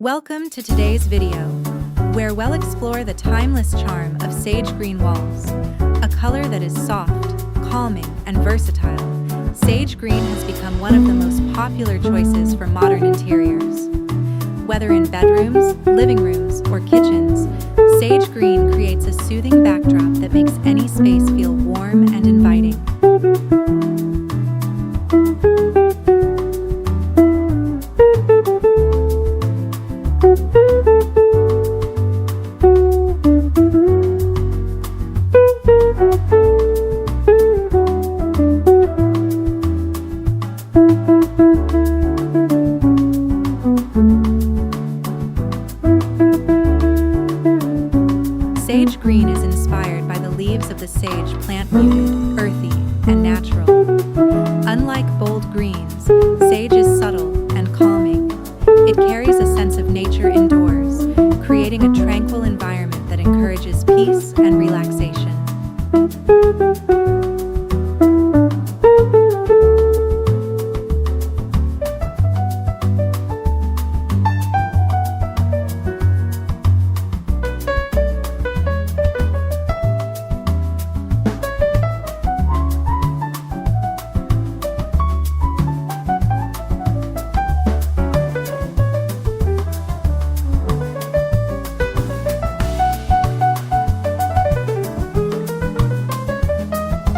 Welcome to today's video, where we'll explore the timeless charm of sage green walls, a color that is soft, calming, and versatile. Sage green has become one of the most popular choices for modern interiors. Whether in bedrooms, living rooms, or kitchens, sage green creates a soothing backdrop that makes any space feel warm and inviting. Sage green is inspired by the leaves of the sage plant, muted, earthy, and natural. Unlike bold greens, sage is subtle and calming. It carries a sense of nature indoors, creating a tranquil environment that encourages peace and relaxation.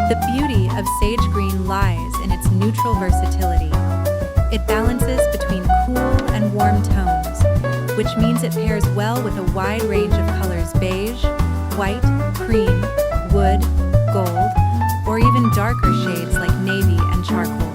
The beauty of sage green lies in its neutral versatility. It balances between cool and warm tones, which means it pairs well with a wide range of colors: beige, white, cream, wood, gold, or even darker shades like navy and charcoal.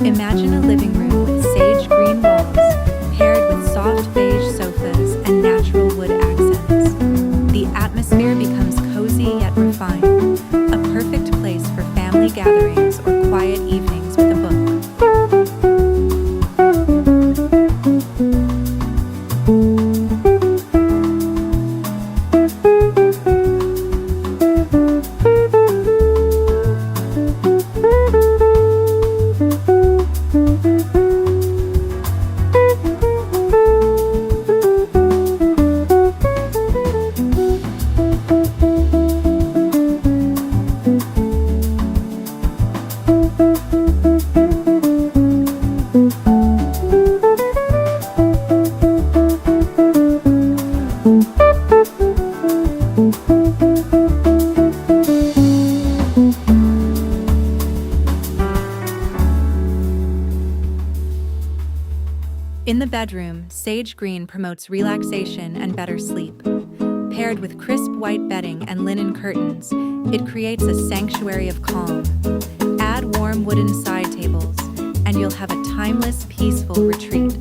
Imagine a living room with sage green walls, paired with soft beige sofas and natural wood accents. The atmosphere becomes cozy yet refined, a perfect place for family gatherings or quiet evenings with a book. In the bedroom, sage green promotes relaxation and better sleep. Paired with crisp white bedding and linen curtains, it creates a sanctuary of calm. Add warm wooden side tables, and you'll have a timeless, peaceful retreat.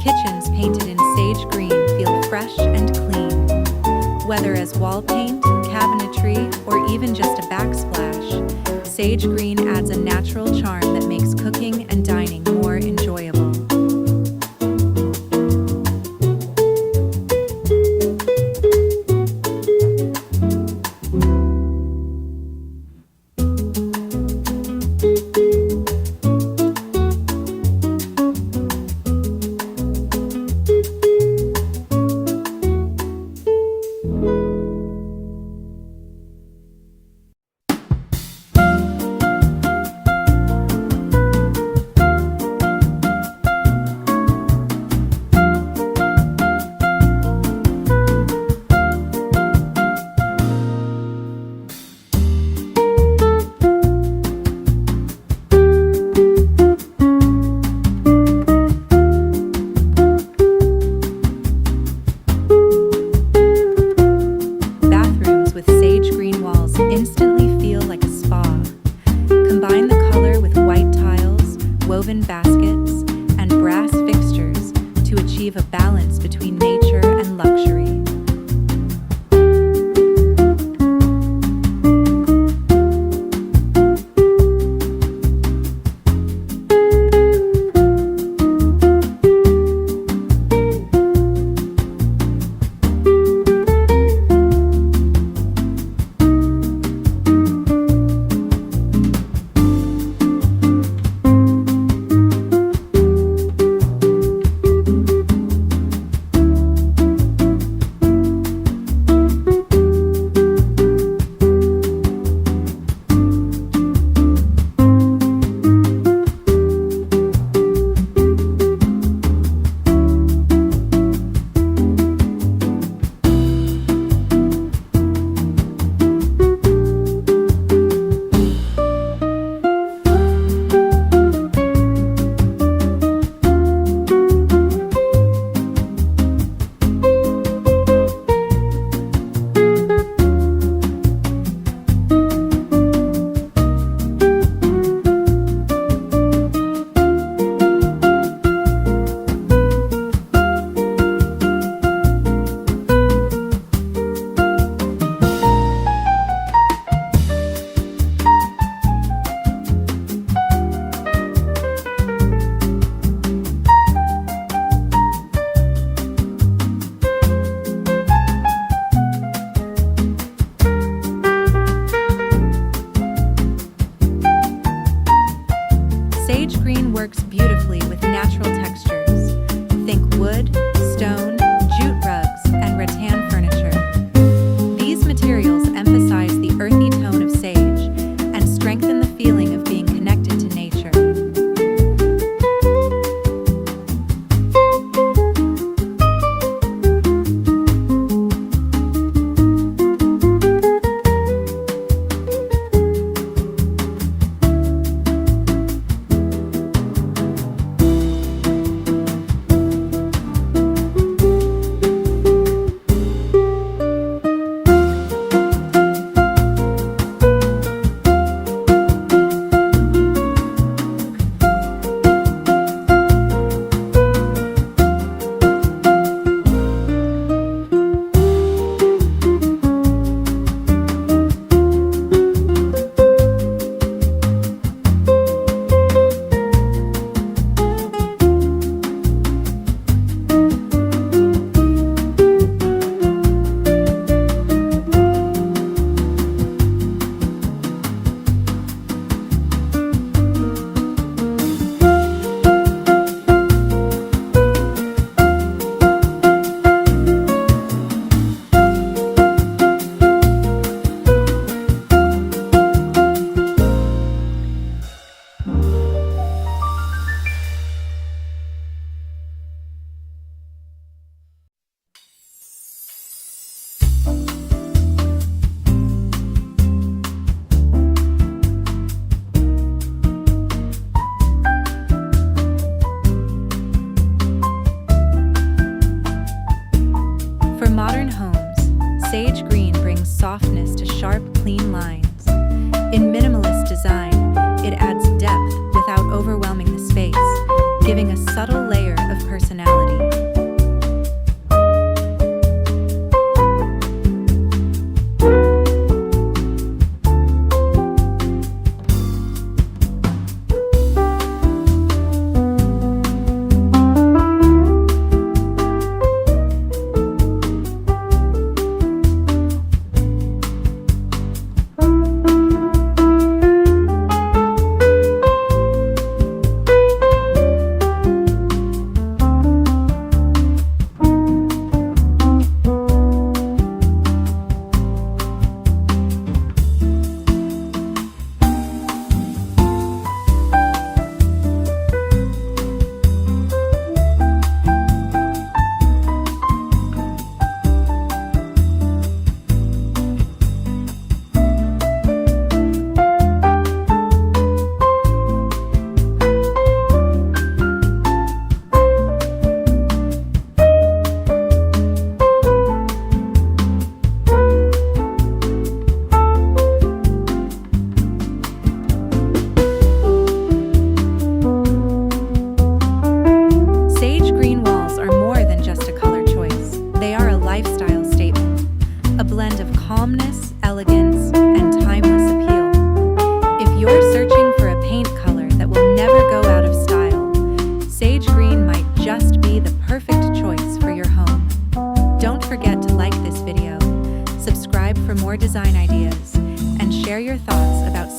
Kitchens painted in sage green feel fresh and clean. Whether as wall paint, cabinetry, or even just a backsplash, sage green adds a natural charm that makes cooking and dining more enjoyable. achieve a balance between nature and luxury. Sage green works beautifully with natural textures. Think wood, stone, jute rugs, and rattan furniture. These materials emphasize the earthy tone of sage and strengthen the feeling of being connected to nature. For modern homes, sage green brings softness to sharp, clean lines. In minimalist design, it adds depth without overwhelming the space, giving a subtle layer of personality. Sage green walls are more the perfect choice for your home. Don't forget to like this video, subscribe for more design ideas, and share your thoughts about